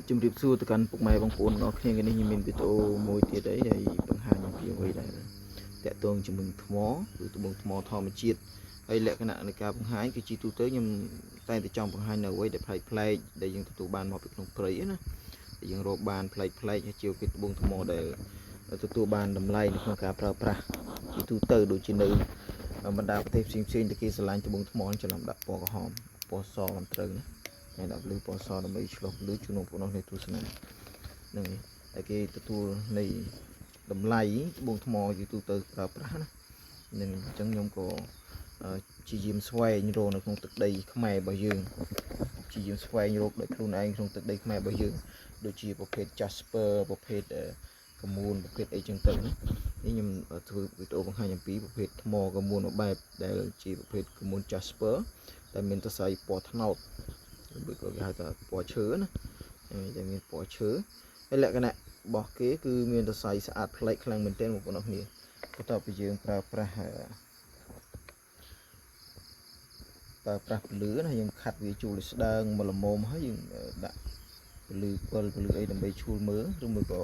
ជំរាបសួរទៅកាន់ពុកម៉ែបងប្អូនទាំងអស់គ្នាថ្ងៃនេះខ្ញុំមានវីដេអូមួយទៀតហើយបង្ហាញអំពីអ្វីដែលតាក់ទងជាមួយថ្មឬត្បូងថ្មធម្មជាតិហើយលក្ខណៈនៃការបង្ហាញគឺជាទូទៅខ្ញុំតែងតែចង់បង្ហាញនៅអ្វីដែលប្លែកៗដែលយើងទទួលបានមកពីក្នុងព្រៃណាដែលយើងរកបានប្លែកៗហើយជាពីត្បូងថ្មដែលទទួលបានតម្លៃនៅក្នុងការប្រើប្រាស់ជាទូទៅដូចជានៅបណ្ដាប្រទេសផ្សេងៗដែលគេស្រឡាញ់ត្បូងថ្មចំណាំដាក់ពណ៌ក្រហមពណ៌សមិនត្រូវណាហើយដាក់លើពណ៌សដើម្បីឆ្លុះលើជំនុំបងប្អូននៃទស្សនាហ្នឹងហើយគេទទួលនៃតម្លៃត្បូងថ្មជាទូទៅប្រើប្រាស់ណានឹងអញ្ចឹងខ្ញុំក៏ជាយាមស្វែងរកនៅក្នុងទឹកដីខ្មែររបស់យើងជាយាមស្វែងរកដោយខ្លួនឯងក្នុងទឹកដីខ្មែររបស់យើងដូចជាប្រភេទ Jasper ប្រភេទកមូនប្រភេទអីចឹងទៅនេះខ្ញុំធ្វើវីដេអូបង្ហាញអំពីប្រភេទថ្មកមូនមួយបែបដែលជាប្រភេទកមូន Jasper តែមានសរសៃពណ៌ត្នោតឬក៏គេហៅថាពណ៌ឈើណាតែមានពណ៌ឈើហើយលក្ខណៈរបស់គេគឺមានសរសៃស្អាតប្លែកខ្លាំងមែនទែនបងប្អូនអរគ្នាបន្ទាប់ពីយើងប្រើប្រាស់ពលឺណាយើងខាត់វាជួលស្ដើងមកល្មមហើយយើងដាក់ពលឺអីដើម្បីឈូលមើលឬមួយក៏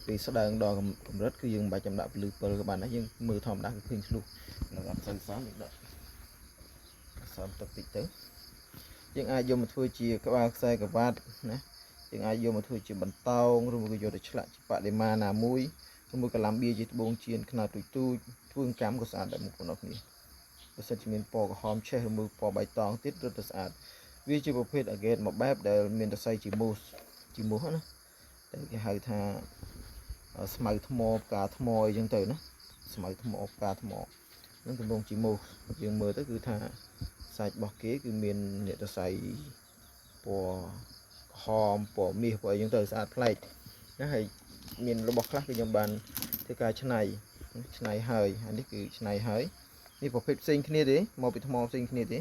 ពេលស្ដើងដល់កម្រិតគឺយើងមិនបាច់ចាំដាក់ពលឺក៏បានដែរយើងមើលធម្មតាគឺឃើញឆ្លុះនៅអត់សូវសមយើងដាក់សមទឹកតិចទៅយើងអាចយកមកធ្វើជាក្បាលខ្សែក្រវ៉ាត់ណាយើងអាចយកមកធ្វើជាបន្តោងឬមួយក៏យកទៅឆ្លាក់ជាបដិមាណាមួយឬមួយកឡាំបៀជាត្បូងជៀនខ្នាតទូចធ្វើកម្មក៏ស្អាតដែរបងប្អូនអរគ្នាបើសិនជាមានពណ៌ក្រហមឆេះឬមួយពណ៌បៃតងទៀតរឹតតែស្អាតវាជាប្រភេទអាហ្គេតមួយបែបដែលមានសរសៃជាមូសណាតែគេហៅថាស្មៅថ្មផ្កាថ្មអីចឹងទៅណាស្មៅថ្មផ្កាថ្មនឹងកំពុងជាមូសយើងមើលទៅគឺថាសាច់របស់គេគឺមានអ្នកសរសៃពណ៌ក្រហមពណ៌មាសពណ៌អីចឹងទៅស្អាតប្លែកណាហើយមានរបស់ខ្លះគឺខ្ញុំបានធ្វើការច្នៃហើយអានេះគឺច្នៃហើយនេះប្រភេទផ្សេងគ្នាទេមកពីថ្មផ្សេងគ្នាទេ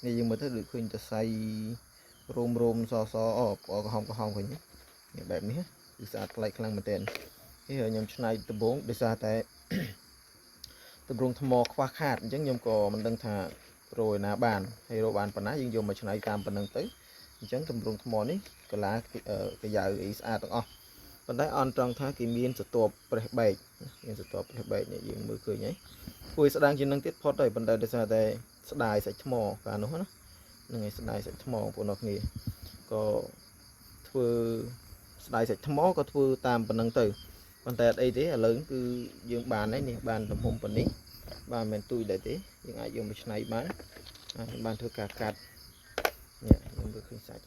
នេះយើងមើលទៅដូចឃើញសរសៃរោមសពណ៌ក្រហមឃើញនេះបែបនេះគឺស្អាតប្លែកខ្លាំងមែនទែននេះខ្ញុំច្នៃដំបងដោយសារតែទម្រង់ថ្មខ្វះខាតអញ្ចឹងខ្ញុំក៏មិនដឹងថារកឯណាបានហើយរកបានប៉ុណ្ណាយើងយកមកច្នៃតាមប៉ុណ្ណឹងទៅអញ្ចឹងទម្រង់ថ្មនេះកាឡាកាយ៉ាវអីស្អាតទាំងអស់ប៉ុន្តែអន់ត្រង់ថាគេមានស្រទាប់ប្រេះបែកនេះយើងមើលឃើញហើយគួយស្ដាងជាងនឹងទៀតផុតហើយប៉ុន្តែដោយសារតែស្ដាយសាច់ថ្មកាលនោះណាហ្នឹងហើយស្ដាយសាច់ថ្មបងប្អូនអរគ្នាក៏ធ្វើស្ដាយសាច់ថ្មក៏ធ្វើតាមប៉ុណ្ណឹងទៅប៉ុន្តែអត់អីទេឥឡូវគឺយើងបានហើយនេះបានទំហំប៉ុណ្នេះបានមិនទូចដែរទេយើងអាចយកមកច្នៃបានធ្វើការកាត់នេះខ្ញុំមើលឃើញសាច់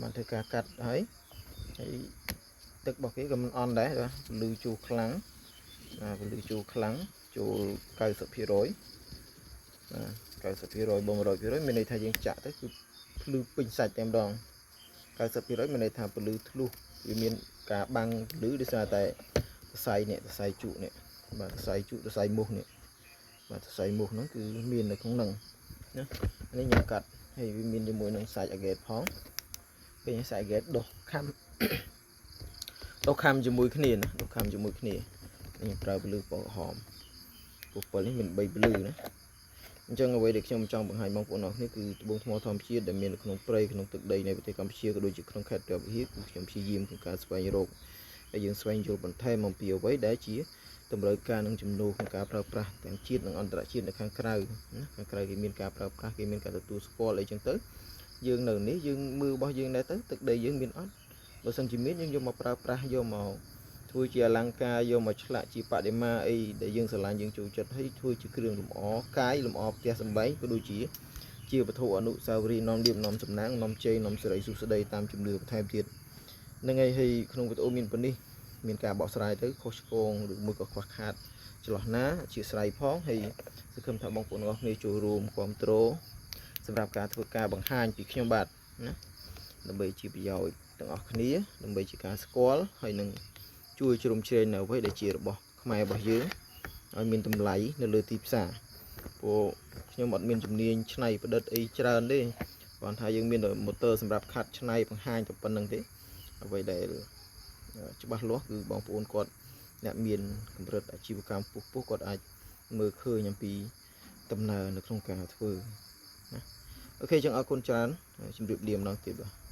បានធ្វើការកាត់ហើយទឹករបស់គេក៏មិនអន់ដែរបាទពលឺជូរខ្លាំងពលឺជូរខ្លាំងចូល90%90%បង100%មានន័យថាយើងចាក់ទៅគឺភ្លឺពេញសាច់តែម្ដង90%មានន័យថាពលឺធ្លុះវាមានការបាំងពលឺដោយសារតែសរសៃជក់នេះបាទសរសៃជក់សរសៃមូសនេះបាទសរសៃមូសហ្នឹងគឺមាននៅក្នុងហ្នឹងណានេះខ្ញុំកាត់ហើយវាមានជាមួយនឹងសាច់អាហ្គេតផងពេលសាច់អាហ្គេតដុសខំជាមួយគ្នាណាខ្ញុំប្រើពលឺពណ៌ក្រហមពណ៌នេះមាន3ពលឺណាអញ្ចឹងអ្វីដែលខ្ញុំចង់បង្ហាញបងប្អូនអរគ្នាគឺត្បូងថ្មធម្មជាតិដែលមាននៅក្នុងព្រៃក្នុងទឹកដីនៃប្រទេសកម្ពុជាក៏ដូចជាក្នុងខេត្តព្រះវិហារគឺខ្ញុំព្យាយាមក្នុងការស្វែងរកហើយយើងស្វែងយល់បន្ថែមអំពីអ្វីដែលជាតម្រូវការនិងចំនួនក្នុងការប្រើប្រាស់ទាំងជាតិនិងអន្តរជាតិនៅខាងក្រៅណាខាងក្រៅគេមានការប្រើប្រាស់គេមានការទទួលស្គាល់អីចឹងទៅយើងនៅនេះយើងមើលរបស់យើងដែរទៅទឹកដីយើងមានអត់បើសិនជាមានយើងយកមកប្រើប្រាស់យកមកធ្វើជាអលង្ការយកមកឆ្លាក់ជាបដិមាអីដែលយើងស្រឡាញ់យើងចូលចិត្តហើយធ្វើជាគ្រឿងលម្អកាយលម្អផ្ទះសម្បែងក៏ដូចជាវត្ថុអនុស្សាវរីយ៍នាំលៀបនាំសំណាងនាំជ័យនាំសិរីសុខស្ដីតាមជំនឿបន្ថែមទៀតនឹងហើយក្នុងវីដេអូមានប៉ុណ្នេះមានការបកស្រាយទៅខុសឆ្គងឬមួយក៏ខ្វះខាតចន្លោះណាអធិស្ឋានផងហើយសង្ឃឹមថាបងប្អូនទាំងអស់គ្នាចូលរួមគាំទ្រសម្រាប់ការធ្វើការបង្ហាញពីខ្ញុំបាទណាដើម្បីជាប្រយោជន៍ទាំងអស់គ្នាដើម្បីជាការស្គាល់ហើយនឹងជួយជ្រោមជ្រែងនៅអ្វីដែលជារបស់ខ្មែររបស់យើងឲ្យមានតម្លៃនៅលើទីផ្សារព្រោះខ្ញុំអត់មានជំនាញច្នៃប្រឌិតអីច្រើនទេគ្រាន់ថាយើងមានម៉ូទ័រសម្រាប់ខាត់ច្នៃបង្ហាញតែប៉ុណ្្នឹងទេអ្វីដែលច្បាស់លាស់គឺបងប្អូនគាត់អ្នកមានកម្រិតអាជីវកម្មខ្ពស់គាត់អាចមើលឃើញអំពីដំណើរនៅក្នុងការធ្វើណាអូខេចឹងអរគុណច្រើនជម្រាបលាម្ដងទៀតបាទ